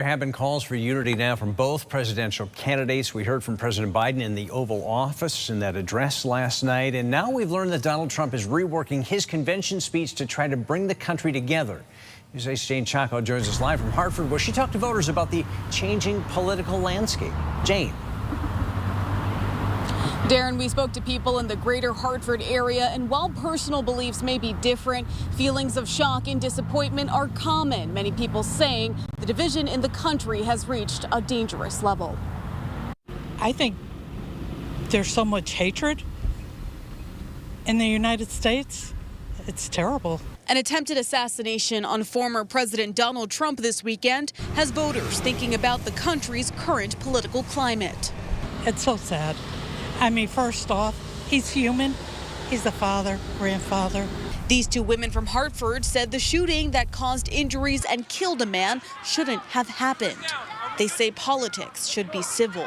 There have been calls for unity now from both presidential candidates. We heard from President Biden in the Oval Office in that address last night. And now we've learned that Donald Trump is reworking his convention speech to try to bring the country together. News 8's Jane Chaco joins us live from Hartford, where she talked to voters about the changing political landscape. Jane. Darren, we spoke to people in the greater Hartford area, and while personal beliefs may be different, feelings of shock and disappointment are common. Many people saying the division in the country has reached a dangerous level. I think there's so much hatred in the United States. It's terrible. An attempted assassination on former President Donald Trump this weekend has voters thinking about the country's current political climate. It's so sad. I mean, first off, he's human. He's a father, grandfather. These two women from Hartford said the shooting that caused injuries and killed a man shouldn't have happened. They say politics should be civil.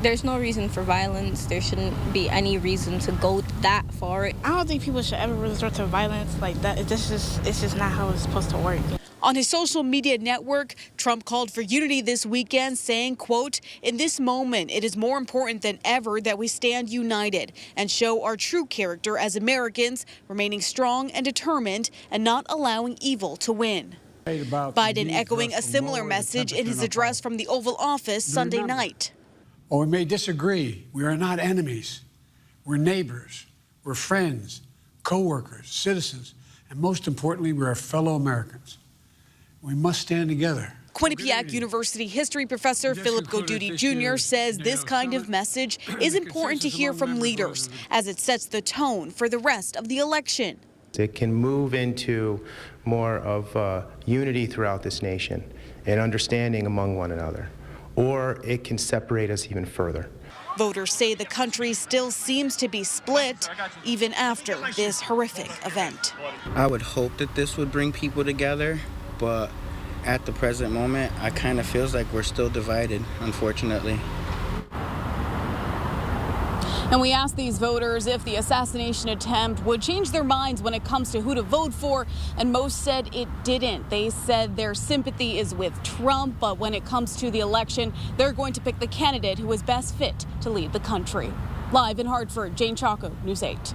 There's no reason for violence. There shouldn't be any reason to go that far. I don't think people should ever resort to violence like that. It's just not how it's supposed to work. On his social media network, Trump called for unity this weekend, saying, quote, "In this moment, it is more important than ever that we stand united and show our true character as Americans, remaining strong and determined and not allowing evil to win." Biden echoing a similar message in his address from the Oval Office Sunday night. While we may disagree, we are not enemies. We're neighbors, we're friends, co-workers, citizens, and most importantly, we're fellow Americans. We must stand together. Quinnipiac University history professor Philip Goduti Jr. says this kind of message is important to hear from leaders as it sets the tone for the rest of the election. It can move into more of unity throughout this nation and understanding among one another, or it can separate us even further. Voters say the country still seems to be split even after this horrific event. I would hope that this would bring people together, but at the present moment, I kind of feels like we're still divided, unfortunately. And we asked these voters if the assassination attempt would change their minds when it comes to who to vote for, and most said it didn't. They said their sympathy is with Trump, but when it comes to the election, they're going to pick the candidate who is best fit to lead the country. Live in Hartford, Jane Chaco, News 8.